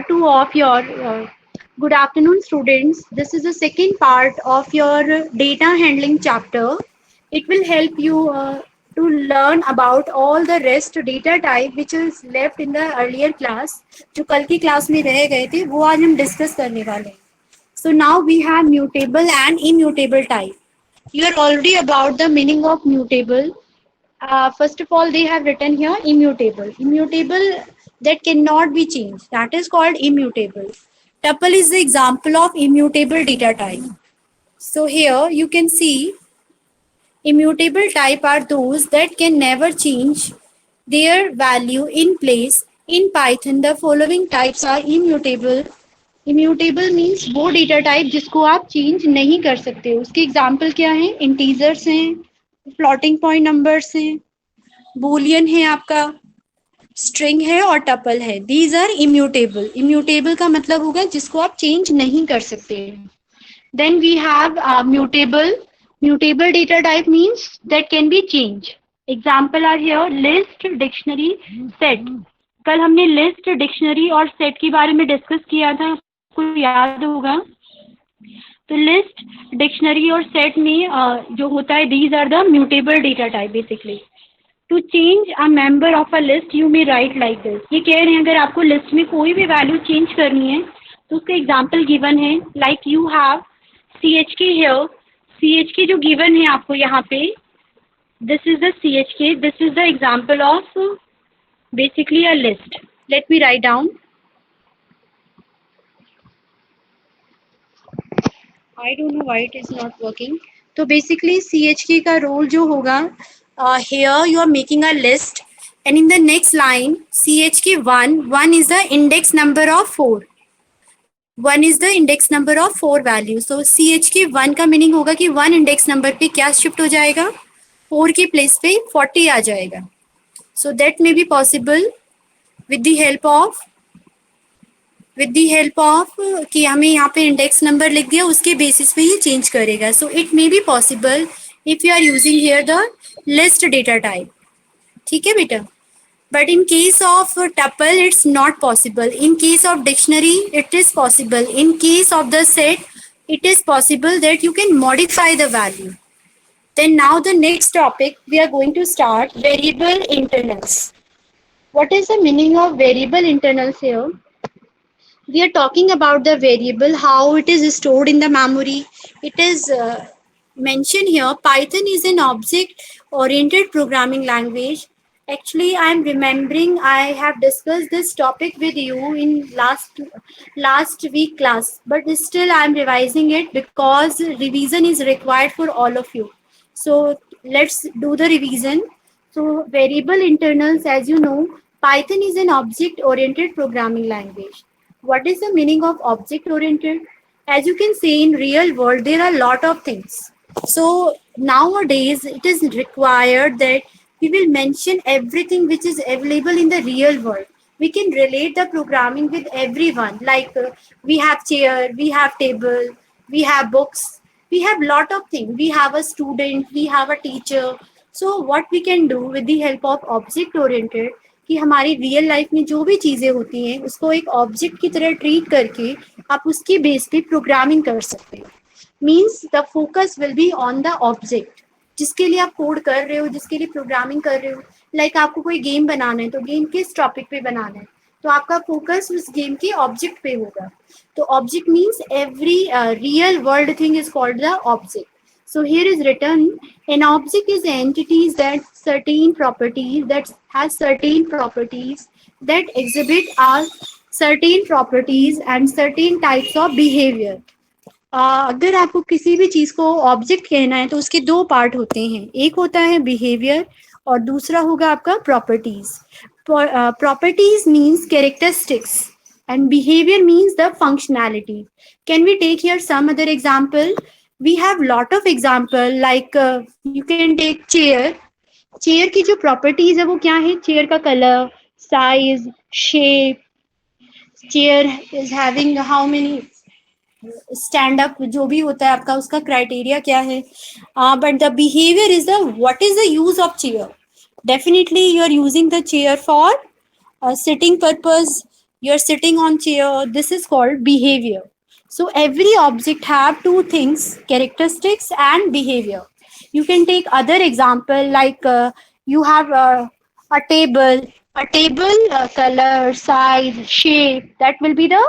2 of your good afternoon, students. This is the second part of your data handling chapter. It will help you to learn about all the rest data type which is left in the earlier class. जो कल की class में रह गए थे वो आज हम डिस्कस करने वाले हैं. So now we have mutable and immutable type. You are already about the meaning of mutable. First of all, they have written here immutable. Immutable that cannot be changed. That is called immutable. Tuple is the example of immutable data type. So here you can see immutable type are those that can never change their value in place. In Python, the following types are immutable. Immutable means वो data type जिसको आप change नहीं कर सकते. उसके example क्या हैं? Integers हैं, floating point numbers हैं, boolean है आपका, स्ट्रिंग है और टपल है. These are immutable. इम्यूटेबल का मतलब होगा जिसको आप चेंज नहीं कर सकते. Then we have mutable. Mutable data type means that can be change. Example are here list, dictionary, set. कल हमने लिस्ट, डिक्शनरी और सेट के बारे में डिस्कस किया था, आपको याद होगा. तो लिस्ट, डिक्शनरी और सेट में जो होता है these are the mutable data type. Basically to change a member of a list you may write like this. ये कह रहे हैं अगर आपको लिस्ट में कोई भी वैल्यू चेंज करनी है तो उसका एग्जाम्पल गिवन है. Like you have C H K here. C H K जो गिवन है आपको यहाँ पे, this is the C H K. This is the example of basically a list. Let me write down. I don't know why it is not working. तो basically C H K का role जो होगा, here you are making a list and in the next line chk1 is the index number of 4. 1 is the index number of 4 value. So chk1 का meaning होगा कि 1 index number पे क्या shift हो जाएगा, 4 के प्लेस पे 40 आ जाएगा. So that may be possible with the help of कि हमें यहाँ पे इंडेक्स नंबर लिख दिया, उसके बेसिस पे ये चेंज करेगा. So it may be possible if you are using here the list data type. ठीक है बेटा. But in case of tuple it's not possible. In case of dictionary it is possible. In case of the set it is possible that you can modify the value. Then now the next topic we are going to start variable internals. What is the meaning of variable internals here? We are talking about the variable, how it is stored in the memory. It is mentioned here. Python is an object oriented programming language. Actually, I am remembering I have discussed this topic with you in last week class, but still I am revising it because revision is required for all of you. So let's do the revision. So variable internals, as you know, Python is an object oriented programming language. What is the meaning of object oriented? As you can see, in real world there are a lot of things. So nowadays it is required that we will mention everything which is available in the real world. We can relate the programming with everyone. Like we have chair, we have table, we have books, we have lot of things. We have a student, we have a teacher. So what we can do with the help of object oriented, कि हमारी real life में जो भी चीज़ें होती हैं उसको एक ऑब्जेक्ट की तरह ट्रीट करके आप उसके बेस पे प्रोग्रामिंग कर सकते हैं. Means the focus will be on the object जिसके लिए आप कोड कर रहे हो, जिसके लिए प्रोग्रामिंग कर रहे हो. लाइक आपको कोई गेम बनाना है तो गेम किस टॉपिक पे बनाना है, तो आपका फोकस उस गेम के ऑब्जेक्ट पे होगा. तो object means every real world thing is called the object. So here is written, an object is an entity that has certain properties that exhibit certain properties and certain types of behavior. अगर आपको किसी भी चीज को object कहना है तो उसके दो पार्ट होते हैं. एक होता है बिहेवियर और दूसरा होगा आपका properties. Properties means characteristics and behavior means the functionality. Can we take here some other example? We have lot of example like you can take chair. Chair की जो प्रॉपर्टीज है वो क्या है? चेयर का colour, size, shape. Chair is having how many stand up, जो भी होता है आपका उसका क्राइटेरिया क्या है. But the behaviour is the what is the use of chair. Definitely you are using the chair for sitting purpose, you're sitting on chair, this is called behavior. So every object have two things, characteristics and behavior. You can take other example like you have a table. A table color, size, shape, that will be the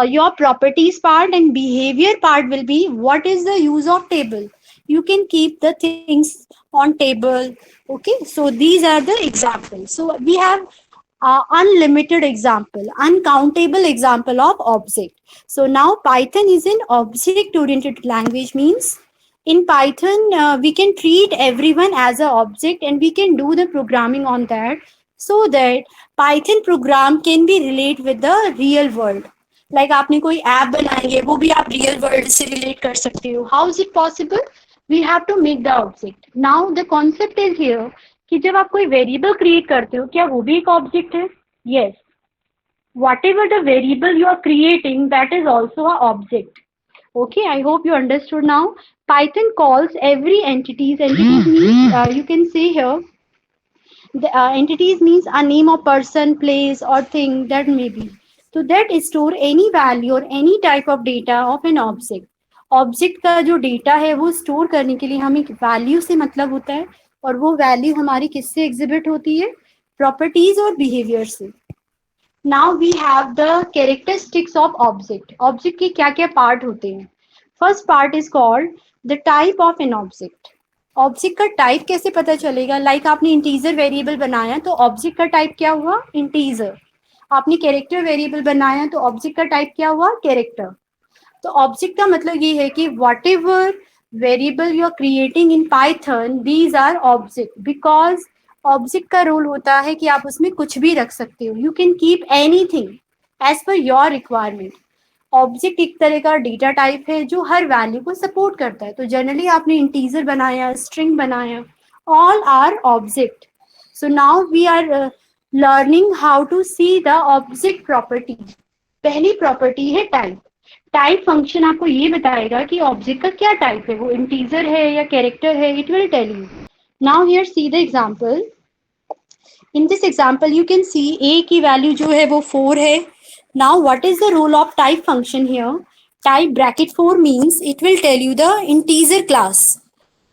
your properties part, and behavior part will be what is the use of table. You can keep the things on table. Okay, so these are the examples. So we have unlimited example, uncountable example of object. So now Python is an object oriented language, means in Python we can treat everyone as an object and we can do the programming on that, so that Python program can be relate with the real world. Like आपने कोई app बनाई है वो भी आप real world से relate कर सकते हो. How is it possible? We have to make the object. Now the concept is here कि जब आप कोई वेरिएबल क्रिएट करते हो, क्या वो भी एक ऑब्जेक्ट है? Yes. whatever the variable you are creating, that is also a object. Okay, I hope you understood now. Python calls every entities means you can say here the entities means a name of person, place or thing that may be. So that store any value or any type of data of an object. Object का जो data है वो store करने के लिए हमें value से मतलब होता है, और वो वैल्यू हमारी किससे एग्जिबिट होती है? प्रॉपर्टीज और बिहेवियर से. Now we have the characteristics of object. Object के क्या क्या पार्ट होते हैं? First part is called the type of an object. Object का टाइप कैसे पता चलेगा? लाइक आपने इंटीजर वेरिएबल बनाया तो ऑब्जेक्ट का टाइप क्या हुआ? इंटीजर. आपने कैरेक्टर वेरिएबल बनाया तो ऑब्जेक्ट का टाइप क्या हुआ? कैरेक्टर. तो ऑब्जेक्ट का मतलब ये है कि whatever variable you are creating in Python, these are object. Because object का रोल होता है कि आप उसमें कुछ भी रख सकते हो. You can keep anything as per your requirement. Object एक तरह का डेटा टाइप है जो हर वैल्यू को सपोर्ट करता है. तो जनरली आपने इंटीजर बनाया, स्ट्रिंग बनाया, all are object. So now we are learning how to see the object property. पहली प्रॉपर्टी है टाइप. टाइप फंक्शन आपको ये बताएगा कि ऑब्जेक्ट का क्या टाइप है, वो इंटीजर है या कैरेक्टर है. It will tell you. Now here see the example. In this example you can see a की वैल्यू जो है वो 4 है. Now, what is the role of type function here? Type bracket 4 means it will tell you the integer class.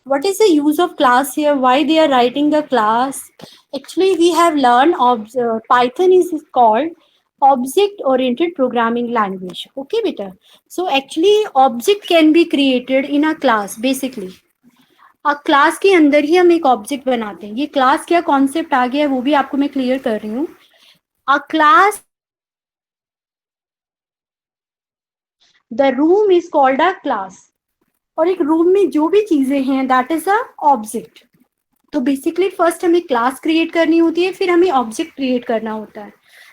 What is the use of class here? Why they are writing the class? Actually, we have learned Python is called object-oriented programming language. Okay, beta. So actually, object can be created in a class. Basically, a class के अंदर ही हम एक object बनाते हैं. ये class क्या concept आ गया है वो भी आपको मैं clear कर रही हूँ. A class, the room is called a class. और एक रूम में जो भी चीजें हैं दैट इज अ ऑब्जेक्ट. तो बेसिकली फर्स्ट हमें क्लास क्रिएट करनी होती है, फिर हमें ऑब्जेक्ट क्रिएट करना होता है.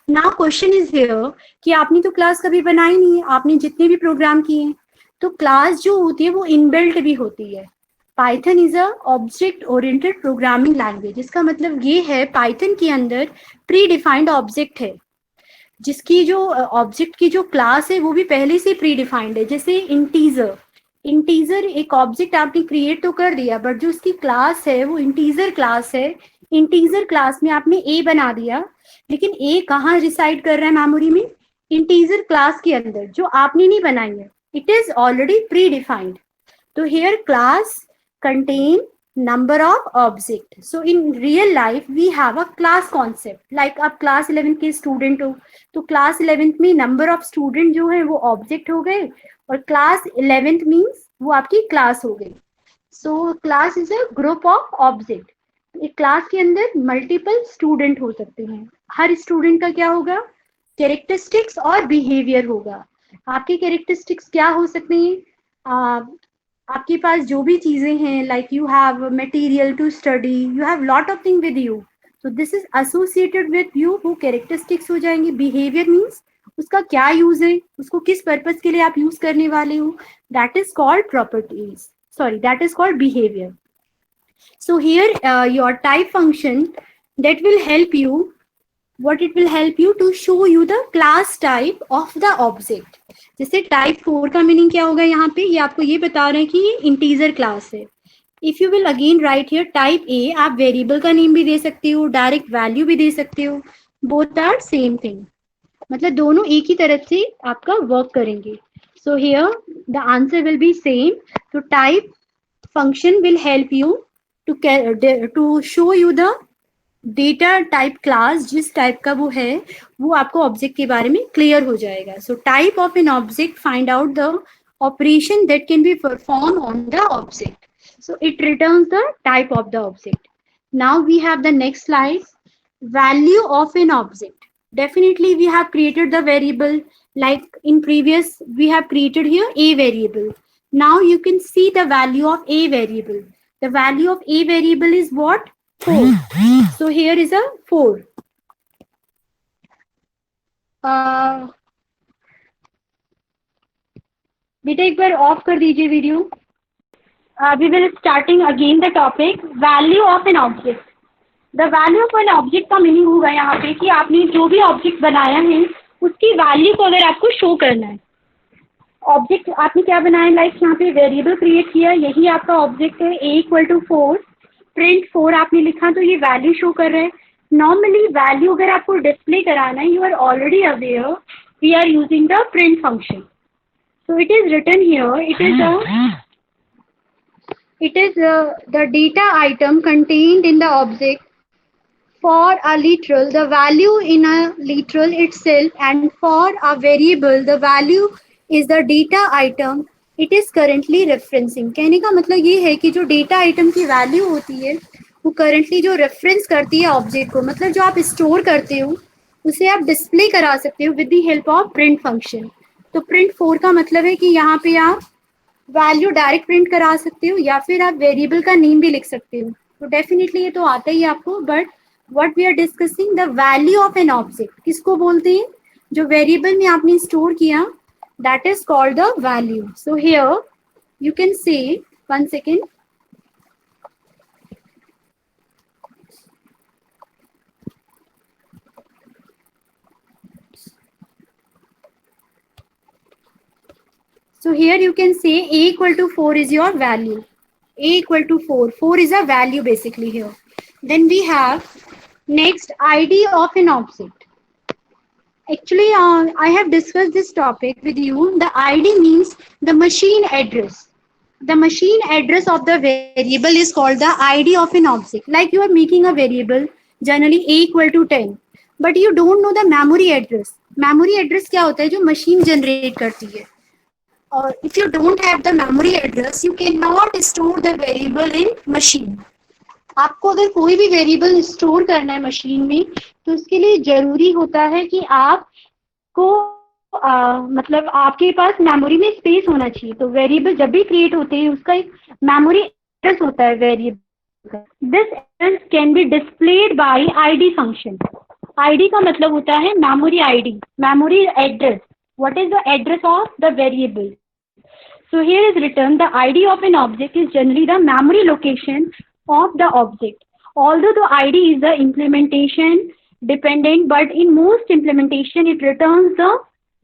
नाउ क्वेश्चन इज हियर कि आपने तो क्लास कभी बनाई नहीं है, आपने जितने भी प्रोग्राम किए हैं. तो क्लास जो होती है वो इनबिल्ट भी होती है. Python is a object oriented programming language. इसका मतलब ये है पाइथन के अंदर प्री डिफाइंड ऑब्जेक्ट है, जिसकी जो ऑब्जेक्ट की जो क्लास है वो भी पहले से प्री डिफाइंड है. जैसे इंटीजर. इंटीजर एक ऑब्जेक्ट आपने क्रिएट तो कर दिया, बट जो उसकी क्लास है वो इंटीजर क्लास है. इंटीजर क्लास में आपने ए बना दिया, लेकिन ए कहाँ रिसाइड कर रहा है मेमोरी में? इंटीजर क्लास के अंदर, जो आपने नहीं बनाई है. It is already pre defined. तो here class contain number of object. So in real life we have a class concept. Like आप class 11 के student हो तो class 11th में number of student जो है वो object हो गए, और class 11th means वो आपकी class हो गई. So class is a group of object. एक class के अंदर multiple student हो सकते हैं. हर student का क्या होगा? Characteristics और behavior होगा. आपके characteristics क्या हो सकते हैं? आपके पास जो भी चीजें हैं, like you have material to study, you have lot of thing with you, so this is associated with you, वो कैरेक्टरिस्टिक्स हो जाएंगे. बिहेवियर मीन्स उसका क्या यूज है, उसको किस पर्पज के लिए आप यूज करने वाले हो, that is called properties. Sorry, that is called behaviour. So here your type function that will help you, what it will help you to show you the class type of the object. जैसे type 4 का meaning क्या होगा यहाँ पे, ये आपको ये बता रहे हैं कि ये इंटीजर क्लास है. If you will again right here type A, आप वेरिएबल का नेम भी दे सकते हो, डायरेक्ट वैल्यू भी दे सकते हो, बोथ आर सेम थिंग. मतलब दोनों एक ही तरफ से आपका वर्क करेंगे. So here the answer will be same. तो type function will help you to show you the data type class, जिस टाइप का वो है वो आपको ऑब्जेक्ट के बारे में क्लियर हो जाएगा. So type of an object find out the operation that can be perform on the object. So it returns the type of the object. Now we have the next slide. Value of an object. Definitely we have created the variable, like in previous we have created here a variable. Now you can see the value of a variable. The value of a variable is what? 4. So here is a 4. बेटा एक बार of कर दीजिए video. We will starting again the topic value of an object. The value of an object का meaning होगा यहाँ पे कि आपने जो भी ऑब्जेक्ट बनाया है उसकी वैल्यू को अगर आपको शो करना है. ऑब्जेक्ट आपने क्या बनाया, लाइक यहाँ पे वेरिएबल क्रिएट किया, यही आपका ऑब्जेक्ट है a इक्वल टू 4, प्रिंट 4 आपने लिखा तो ये वैल्यू शो कर रहा है. नॉर्मली वैल्यू अगर आपको डिस्प्ले कराना है, you are already aware we are using the print function. So it is written here, it is the data item contained in the object. For a literal, the value in a literal itself, and for a variable, the value is the data item it is currently referencing. कहने का मतलब ये है कि जो data item की value होती है वो करंटली जो रेफरेंस करती है ऑब्जेक्ट को, मतलब जो आप स्टोर करते हो उसे आप डिस्प्ले करा सकते हो with the help of print function. तो प्रिंट 4 का मतलब है कि यहाँ पे आप वैल्यू डायरेक्ट प्रिंट करा सकते हो या फिर आप वेरिएबल का नेम भी लिख सकते हो. तो डेफिनेटली ये तो आता ही आपको, but what we are discussing the value of an object किसको बोलते हैं, जो वेरिएबल में आपने स्टोर किया, that is called the value. So here you can say, one second, so here you can say a equal to 4 is your value. A equal to 4. 4 is a value basically here. Then we have next ID of an object. Actually, I have discussed this topic with you. The ID means the machine address. The machine address of the variable is called the ID of an object. Like you are making a variable, generally a equal to 10, but you don't know the memory address. Memory address क्या होता है, जो machine generate करती है. Or if you don't have the memory address, you cannot store the variable in machine. आपको अगर कोई भी वेरिएबल स्टोर करना है मशीन में तो उसके लिए जरूरी होता है कि आपको मतलब आपके पास मेमोरी में स्पेस होना चाहिए. तो वेरिएबल जब भी क्रिएट होते हैं उसका एक मेमोरी एड्रेस होता है variable. This address can be displayed bye ID function. ID का मतलब होता है memory ID, memory address. What is the address of the variable? So here is written the ID of an object is generally the memory location of the object. Although the ID is the implementation dependent, but in most implementation it returns the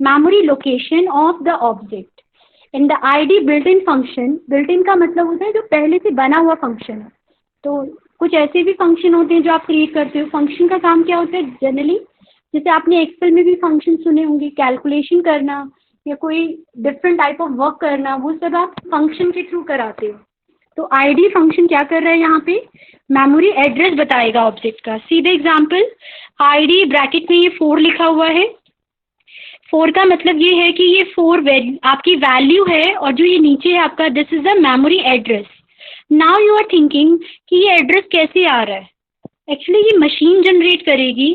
memory location of the object. In the ID built-in function, built-in का मतलब होता है जो पहले से बना हुआ function है. तो कुछ ऐसे भी फंक्शन होते हैं जो आप क्रिएट करते हो. फंक्शन का काम क्या होता है जनरली, जैसे आपने एक्सेल में भी फंक्शन सुने होंगे, कैलकुलेशन करना या कोई डिफरेंट टाइप ऑफ वर्क करना, वो सब आप फंक्शन के थ्रू कराते हो. तो आईडी फंक्शन क्या कर रहा है यहाँ पे, मेमोरी एड्रेस बताएगा ऑब्जेक्ट का. सीधे एग्जांपल, आईडी ब्रैकेट में ये 4 लिखा हुआ है. 4 का मतलब ये है कि ये 4 आपकी वैल्यू है और जो ये नीचे है आपका, this is the memory address. Now you are thinking कि ये एड्रेस कैसे आ रहा है. एक्चुअली ये मशीन जनरेट करेगी.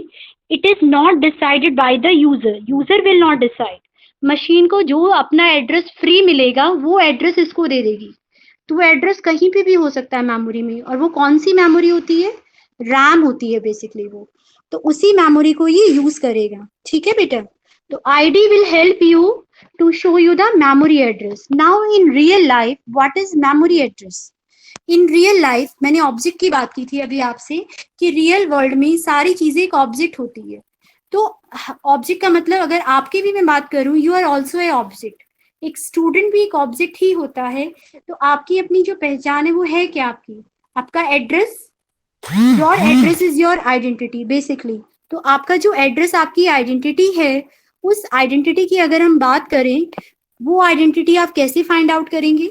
It is not decided by the user. User will not decide. Machine को जो अपना एड्रेस फ्री मिलेगा वो एड्रेस इसको दे देगी. तो वो एड्रेस कहीं पे भी हो सकता है मेमोरी में. और वो कौन सी मेमोरी होती है, रैम होती है बेसिकली वो. तो उसी मेमोरी को ये यूज करेगा. ठीक है बेटा. तो ID will help you to show you the memory address. Now in real life what is memory address. In real life मैंने ऑब्जेक्ट की बात की थी अभी आपसे कि रियल वर्ल्ड में सारी चीजें एक ऑब्जेक्ट होती है. तो ऑब्जेक्ट का मतलब अगर आपकी भी मैं बात करूं, you are also a object. एक स्टूडेंट भी एक ऑब्जेक्ट ही होता है. तो आपकी अपनी जो पहचान है वो है क्या, आपकी आपका address. Your address is your identity basically. तो आपका जो एड्रेस, आपकी आइडेंटिटी है, उस आइडेंटिटी की अगर हम बात करें, वो आइडेंटिटी आप कैसे फाइंड आउट करेंगे?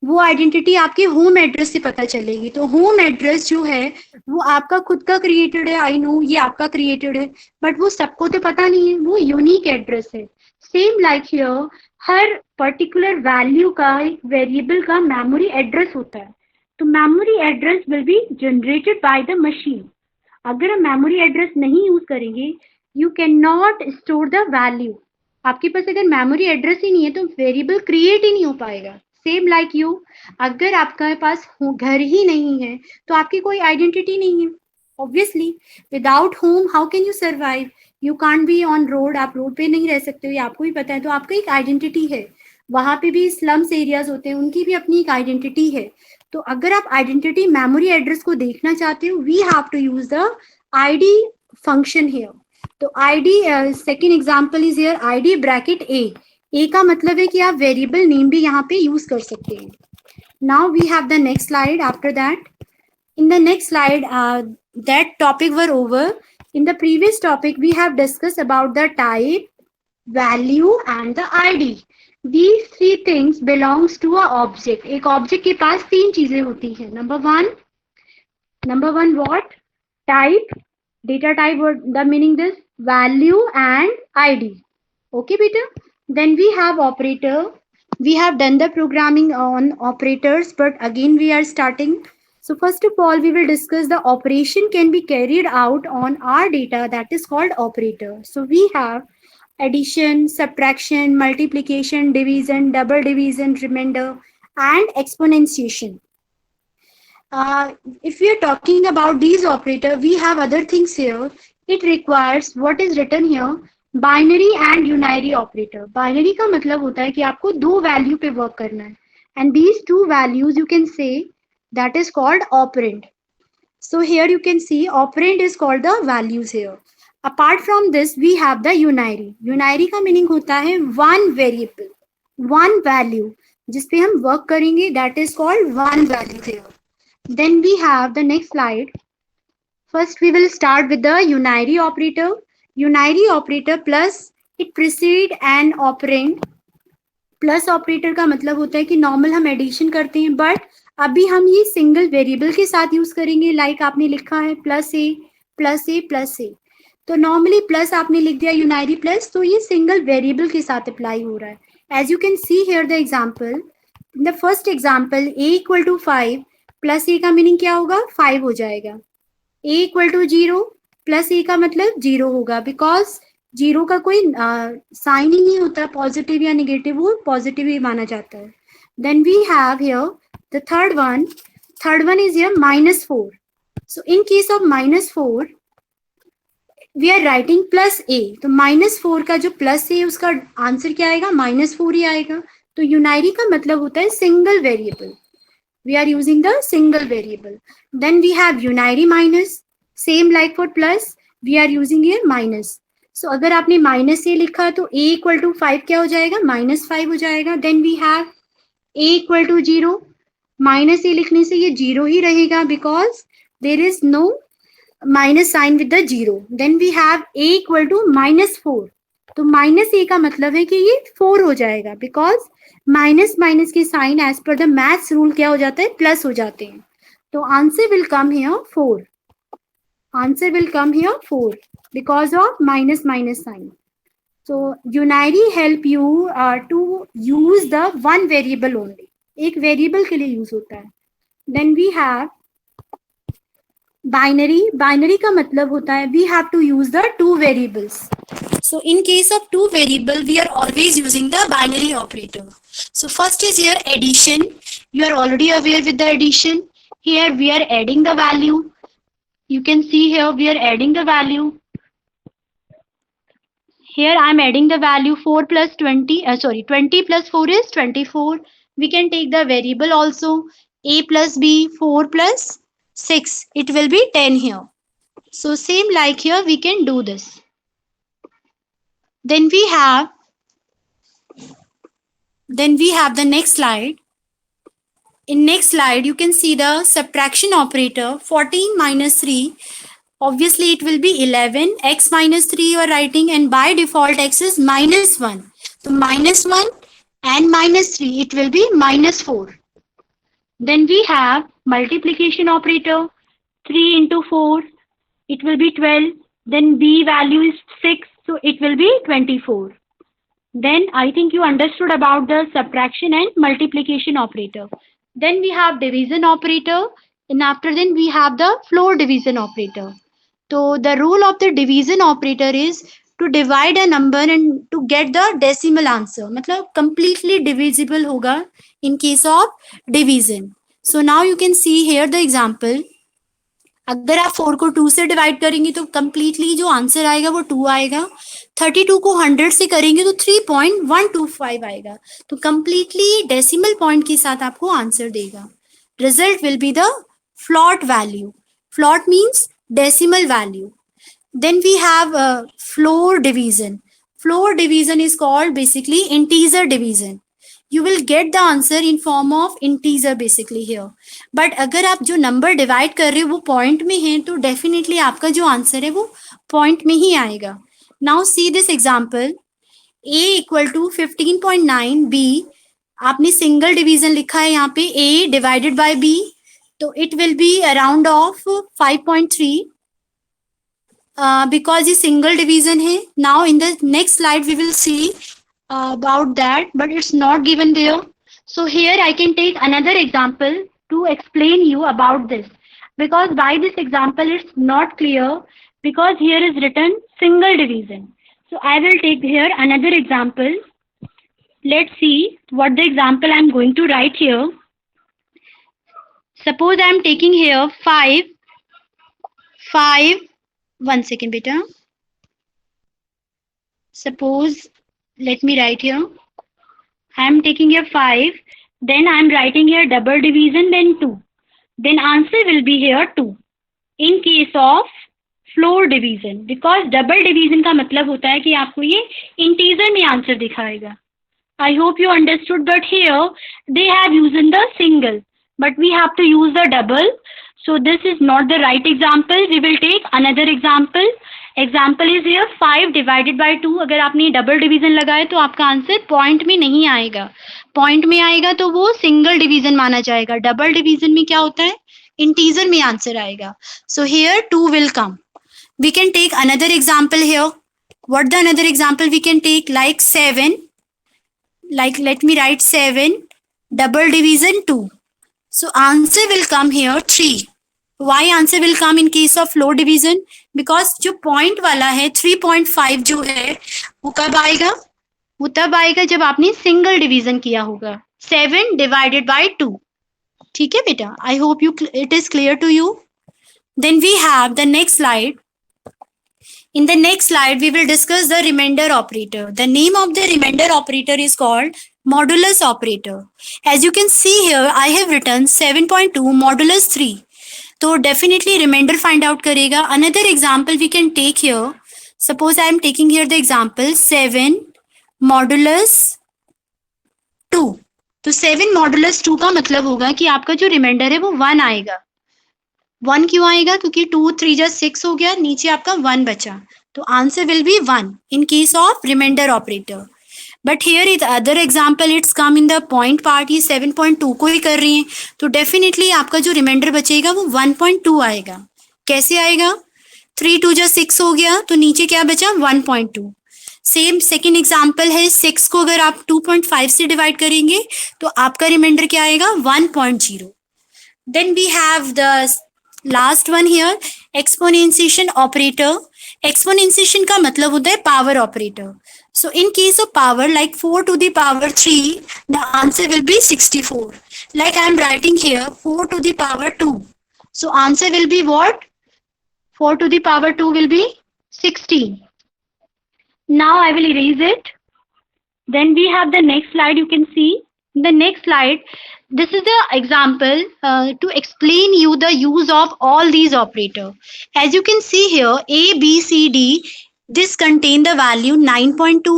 वो आइडेंटिटी आपके होम एड्रेस से पता चलेगी। तो होम एड्रेस जो है वो आपका खुद का क्रिएटेड है, आई नो ये आपका क्रिएटेड है, बट वो सबको तो पता नहीं है, वो यूनिक एड्रेस है। Same like here, her particular value का, एक वेरिएबल का मेमोरी एड्रेस होता है। तो memory address will be generated by the machine. अगर हम मेमोरी एड्रेस नहीं यूज करेंगे, you can not store the value. आपके पास अगर मेमोरी एड्रेस ही नहीं है तो वेरिएबल क्रिएट ही नहीं हो पाएगा। सेम लाइक यू, अगर आपके पास घर ही नहीं है तो आपकी कोई आइडेंटिटी नहीं है। Obviously without home how can you survive? You can't be on road, आप रोड पे नहीं रह सकते हो, ये आपको भी पता है। तो आपका एक आइडेंटिटी है। वहां पे भी स्लम्स एरियाज होते हैं, उनकी भी अपनी एक आइडेंटिटी है। तो अगर आप आइडेंटिटी मेमोरी एड्रेस को देखना चाहते हो, we have to use the ID function here. तो ID, second example is here ID bracket A का मतलब है कि आप वेरिएबल नेम भी यहाँ पे यूज कर सकते हैं। Now we have the next slide. After that, in the next slide, that topic were over. In the previous topic we have discussed about the type, value and the id. These three things belongs to a object. एक object के पास तीन चीजें होती हैं। number one what? Type, data type, what the meaning this? Value and id. Okay beta. Then we have operator. We have done the programming on operators, but again we are starting. So first of all, we will discuss the operation can be carried out on our data, that is called operator. So we have addition, subtraction, multiplication, division, double division, remainder, and exponentiation. If we are talking about these operator, we have other things here. It requires what is written here, binary and unary operator. Binary का मतलब होता है कि आपको दो value पे work करना है, and these two values you can say that is called operand. So here you can see operand is called the values here. Apart from this we have the unary. Unary का meaning होता है one variable, one value जिसपे हम work करेंगे, that is called one value here. Then we have the next slide. First we will start with the unary operator. Unary operator plus it precede an operand. Plus operator का मतलब होता है कि normal हम addition करते हैं, but अभी हम ये सिंगल वेरिएबल के साथ यूज करेंगे। लाइक आपने लिखा है plus A plus A plus a, तो नॉर्मली प्लस आपने लिख दिया यूनारी प्लस, तो ये सिंगल वेरिएबल के साथ अप्लाई हो रहा है। As you can see here the example, in the first example a equal to 5 plus a का मीनिंग क्या होगा? 5 हो जाएगा। A equal to 0 plus a का मतलब 0 होगा, बिकॉज 0 का कोई साइन ही नहीं होता, पॉजिटिव या निगेटिव, वो पॉजिटिव ही माना जाता है। Then we have here the third one is here -4। So in case of -4 we are writing plus a, तो -4 का जो प्लस ए उसका आंसर क्या आएगा? -4 ही आएगा। तो यूनारी का मतलब होता है single variable, we are using the single variable. Then we have unary minus, same like for plus, we are using here minus. So अगर आपने minus a लिखा तो a equal to 5 क्या हो जाएगा? -5 हो जाएगा। Then we have a equal to 0, minus a लिखने से ये 0 ही रहेगा, because there is no minus sign with the 0. Then we have a equal to -4, तो -a का मतलब है कि ये 4 हो जाएगा, because माइनस माइनस के sign as per the maths rule क्या हो जाता है? प्लस हो जाते हैं। तो answer will come here 4। Answer will come here 4 because of minus minus sign. So unary help you to use the one variable only, एक वेरिएबल के लिए यूज होता है। Then we have binary. Binary का मतलब होता है we have to use the two variables. So in case of two variable, we are always using the binary operator. So first is here addition. You are already aware with the addition. Here we are adding the value. You can see here we are adding the value. Here I am adding the value 4 plus 20. 20 plus 4 is 24. We can take the variable also. A plus B, 4 plus 6. It will be 10 here. So same like here we can do this. Then we have the next slide. In next slide, you can see the subtraction operator. 14 minus 3. Obviously it will be 11, x minus 3 you are writing, and by default x is minus 1. So minus 1 and minus 3, it will be minus 4. Then we have multiplication operator, 3 into 4, it will be 12. Then b value is 6, so it will be 24. Then I think you understood about the subtraction and multiplication operator. Then we have division operator, and after then we have the floor division operator. So the rule of the division operator is to divide a number and to get the decimal answer. मतलब completely divisible होगा in case of division. So now you can see here the example. अगर आप 4 को 2 से divide करेंगे तो completely जो answer आएगा वो 2 आएगा. 32 को 100 से करेंगे तो 3.125 आएगा. तो कंप्लीटली डेसिमल पॉइंट के साथ आपको आंसर देगा. Result will be the float value. Float means decimal value. Then we have floor division. Floor division is called basically integer division. You will get the answer in form of integer basically here. But अगर आप जो number divide कर रहे हो वो point में है तो definitely आपका जो answer है वो point में ही आएगा. Now see this example. A equal to 15.9, B आपने single division लिखा है यहाँ पे A divided by B. So it will be around of 5.3 because it's single division है. Now in the next slide we will see about that, but it's not given there. So here I can take another example to explain you about this, because by this example it's not clear because here is written single division. So I will take here another example. Let's see what the example I'm going to write here. Suppose I am taking here 5, 1 second beta. Suppose, let me write here. I am taking here 5, then I am writing here double division, then 2. Then answer will be here 2. In case of floor division, because double division का मतलब होता है कि आपको ये integer में answer दिखाएगा. I hope you understood, but here they have used the single. But we have to use the double. So this is not the right example. We will take another example. Example is here 5 divided by 2. अगर आपने double division लगाए तो आपका answer point में नहीं आएगा. Point में आएगा तो वो single division माना जाएगा. Double division में क्या होता है? Integer में आंसर आएगा. So here 2 will come. We can take another example here. What the another example we can take? Like 7. Like let me write 7 double division 2. So answer will come here 3. Why answer will come in case of floor division? Because जो point वाला है 3.5 जो है वो कब आएगा? वो तब आएगा जब आपने single division किया होगा. 7 divided by 2. ठीक है बेटा? I hope it is clear to you. Then we have the next slide. In the next slide, we will discuss the remainder operator. The name of the remainder operator is called modulus operator. As you can see here, I have written 7.2 modulus 3. So definitely remainder find out करेगा. Another example we can take here. Suppose I am taking here the example 7 modulus 2. तो 7 modulus 2 का मतलब होगा कि आपका जो remainder है वो 1 आएगा. 1 क्यों आएगा? क्योंकि 2 3 जा 6 हो गया, नीचे आपका 1 बचा. तो answer will be 1 in case of remainder operator. But here is other example, it's come in the point part. ये 7.2 को ही कर रही हैं तो डेफिनेटली आपका जो रिमाइंडर बचेगा वो 1.2 आएगा. कैसे आएगा? 3 2 जा 6 हो गया तो नीचे क्या बचा? 1.2. सेम सेकेंड एग्जाम्पल है 6 को अगर आप 2.5 से डिवाइड करेंगे तो आपका रिमाइंडर क्या आएगा? 1.0. Then we have the last one here exponentiation operator. Exponentiation का मतलब होता है power operator. So in case of power, like 4 to the power 3, the answer will be 64. Like I am writing here 4 to the power 2. So answer will be what? 4 to the power 2 will be 16. Now I will erase it. Then we have the next slide. You can see the next slide. This is the example to explain you the use of all these operator. As you can see here, A, B, C, D. This contain the value 9.2,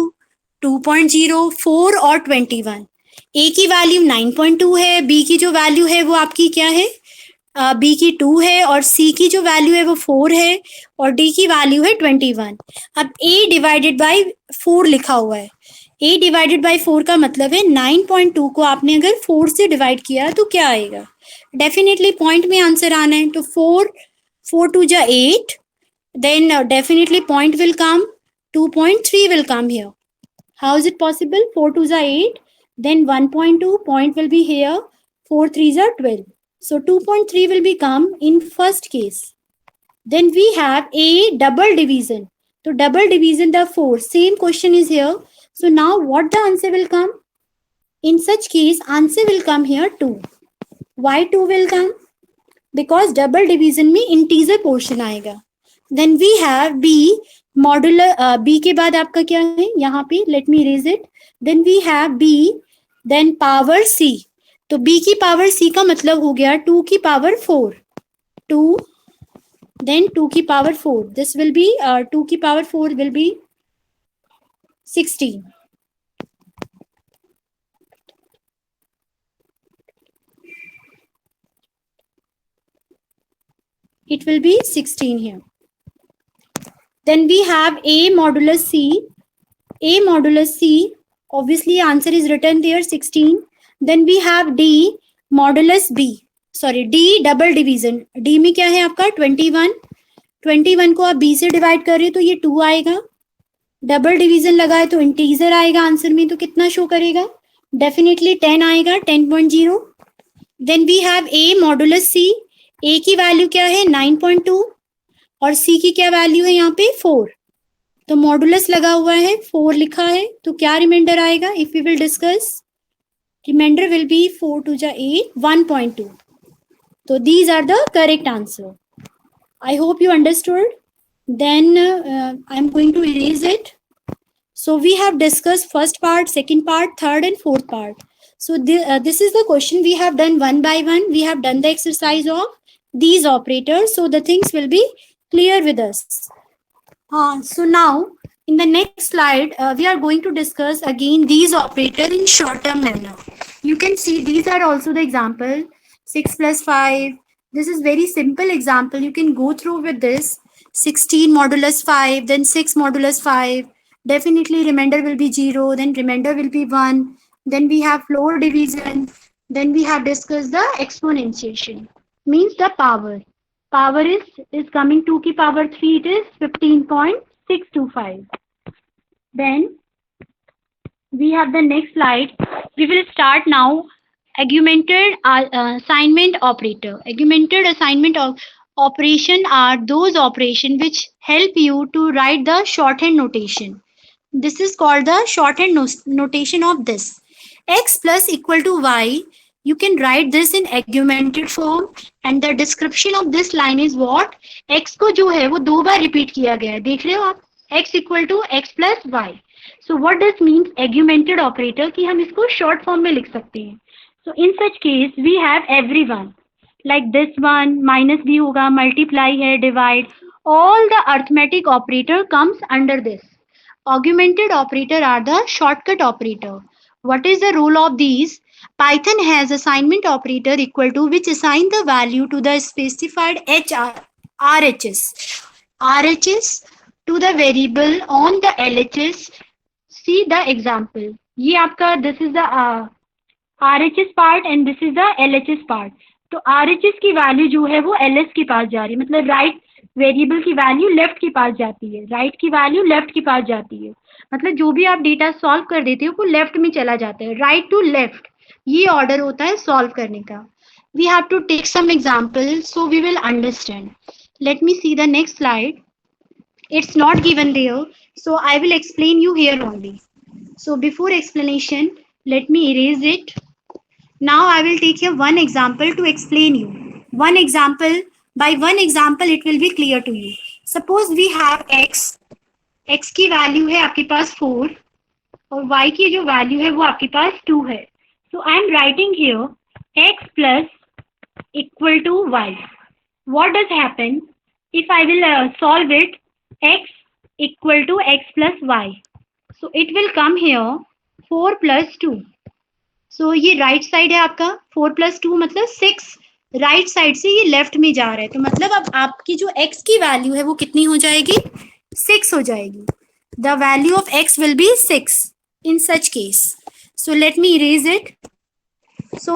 2.0, 4 और 21. A की value 9.2 है, B की जो value है वो आपकी क्या है? बी की 2 है और सी की जो वैल्यू है वो 4 है और डी की वैल्यू है 21। अब ए डिवाइडेड बाय 4 लिखा हुआ है। ए डिवाइडेड बाय 4 का मतलब है 9.2 को आपने अगर 4 से डिवाइड किया तो क्या आएगा? डेफिनेटली पॉइंट में आंसर आना है, तो 4 2 जा 8, then definitely point will come, 2.3 will come here. How is it possible? 4 2 are 8, then 1.2 point will be here, 4 3 are 12. So 2.3 will become in first case. Then we have a double division. So double division the 4. Same question is here. So now what the answer will come? In such case, answer will come here 2. Why 2 will come? Because double division में integer portion आएगा. Then we have B modular, B के बाद आपका क्या है यहाँ पे? Let me erase it. Then we have B, then power C. तो B की power C का मतलब हो गया 2 की power 4. 2, then 2 की power 4. This will be 2 की power 4 will be 16. It will be 16 here. Then we have A modulus C. A modulus C, obviously answer is written there 16. Then we have D modulus B. Sorry, D double division. D में क्या है आपका 21. 21 को आप B से divide कर रहे हो तो ये 2 आएगा. डबल डिवीजन लगा है तो इंटीजर आएगा आंसर में, तो कितना शो करेगा? डेफिनेटली 10 आएगा, 10.0. Then we have A modulus C. A की वैल्यू क्या है 9.2 और C की क्या वैल्यू है यहाँ पे 4. तो मॉडुलस लगा हुआ है, 4 लिखा है, तो क्या रिमाइंडर आएगा? If we will discuss, remainder will be 4 2 जा 8, 1.2. तो these are the correct answer. I hope you understood. Then I'm going to erase it. So we have discussed first part, second part, third and fourth part. So this is the question we have done one by one. We have done the exercise of these operators. So the things will be clear with us. So now in the next slide, we are going to discuss again these operators in short-term manner. You can see these are also the example. 6 plus 5. This is very simple example. You can go through with this. 16 modulus 5, then 6 modulus 5. Definitely remainder will be 0, then remainder will be 1. Then we have floor division. Then we have discussed the exponentiation. Means the power. Power is coming 2 की power 3, it is 15.625. Then we have the next slide. We will start now augmented assignment operator. Augmented assignment operation are those operations which help you to write the shorthand notation. This is called the shorthand notation of this. X plus equal to y. You can write this in augmented form and the description of this line is what? X को जो है वो 2 बार repeat किया गया है. देख रहे हो आप? X equal to x plus y. So what does means augmented operator कि हम इसको short form में लिख सकते हैं. So in such case we have everyone like this one, minus b होगा, multiply है, divide. All the arithmetic operator comes under this. Augmented operator are the shortcut operator. What is the role of these? Python has assignment operator equal to which assign the value to the specified RHS to the variable on the LHS. See the example. ये आपका this is the RHS part and this is the LHS part. तो RHS की value जो है वो LS के पास जा रही है, मतलब राइट वेरिएबल की वैल्यू लेफ्ट के पास जाती है, राइट की वैल्यू लेफ्ट के पास जाती है. मतलब जो भी आप डेटा सॉल्व कर देते हो वो लेफ्ट में चला जाता है, राइट टू लेफ्ट. ये ऑर्डर होता है सॉल्व करने का. We have to take some example so we will understand. Let me see the next slide. It's not given there, so I will explain you here only. So before explanation, let me erase it. Now I will take here one example to explain you. One example, by one example it will be clear to you. Suppose we have x. x की value है आपके पास 4 और y की जो value है वो आपके पास 2 है. So I am writing here x plus equal to y. What does happen if I will solve it? X equal to x plus y. So it will come here 4 plus 2. So ये right side है आपका 4 plus 2 मतलब 6 right side से ये left में जा रहा है, तो मतलब अब आपकी जो x की वैल्यू है वो कितनी हो जाएगी, 6 हो जाएगी. The value of x will be 6 in such case. So let me erase it. So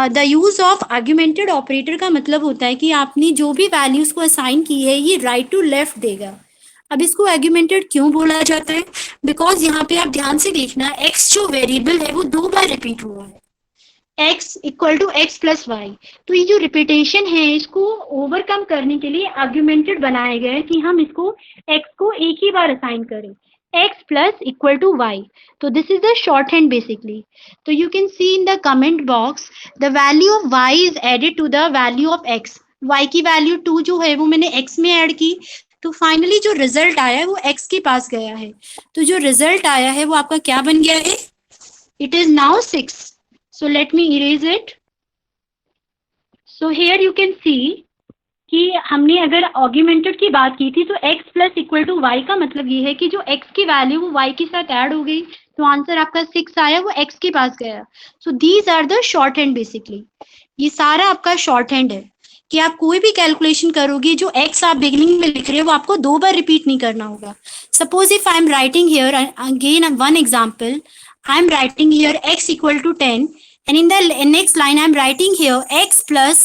the use of augmented operator का मतलब होता है कि आपने जो भी वैल्यूज को असाइन की है ये राइट टू लेफ्ट देगा. अब इसको आर्ग्यूमेंटेड क्यों बोला जाता है, बिकॉज यहाँ पे आप ध्यान से देखना, x जो वेरिएबल है वो 2 बार रिपीट हुआ है, x equal to x plus y. तो ये जो रिपीटेशन है इसको ओवरकम करने के लिए आर्ग्यूमेंटेड बनाया गया है कि हम इसको x को एक ही बार असाइन करें, x plus equal to y. तो this is the short hand basically. तो you can see in the comment box the value of y is added to the value of x. y की value 2 जो है वो मैंने x में add की, तो फाइनली जो रिजल्ट आया है वो x के पास गया है. तो जो रिजल्ट आया है वो आपका क्या बन गया है, it is now 6. So let me erase it. So here you can see कि हमने अगर ऑर्ग्यूमेंटेड की बात की थी तो x plus equal to y का मतलब ये है कि जो x की वैल्यू वो y के साथ ऐड हो गई, तो आंसर आपका 6 आया, वो x के पास गया. So these are the short hand basically. ये सारा आपका शॉर्ट हैंड है कि आप कोई भी कैलकुलेशन करोगे जो x आप बिगिनिंग में लिख रहे हो वो आपको 2 बार रिपीट नहीं करना होगा. Suppose if I am writing here again one example, I am writing here x equal to 10 and in the next line I am writing here x plus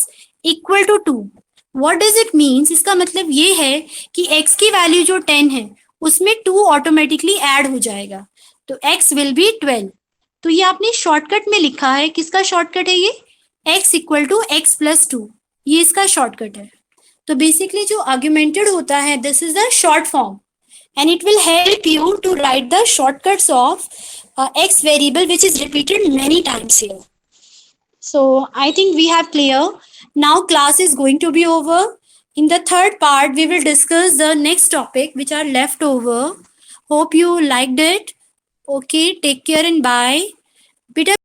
equal to 2. What does it means? इसका मतलब ये है कि x की value जो 10 है उसमें 2 automatically add हो जाएगा, तो x will be 12. तो ये आपने शॉर्टकट में लिखा है, किसका शॉर्टकट है ये, x equal to x plus 2, ये इसका शॉर्टकट है. तो बेसिकली जो आर्ग्यूमेंटेड होता है this is the short form and it will help you to write the shortcuts of x variable which is repeated many times here. So I think we have clear. Now class is going to be over. In the third part we will discuss the next topic which are left over. Hope you liked it. Okay, take care and bye. Beta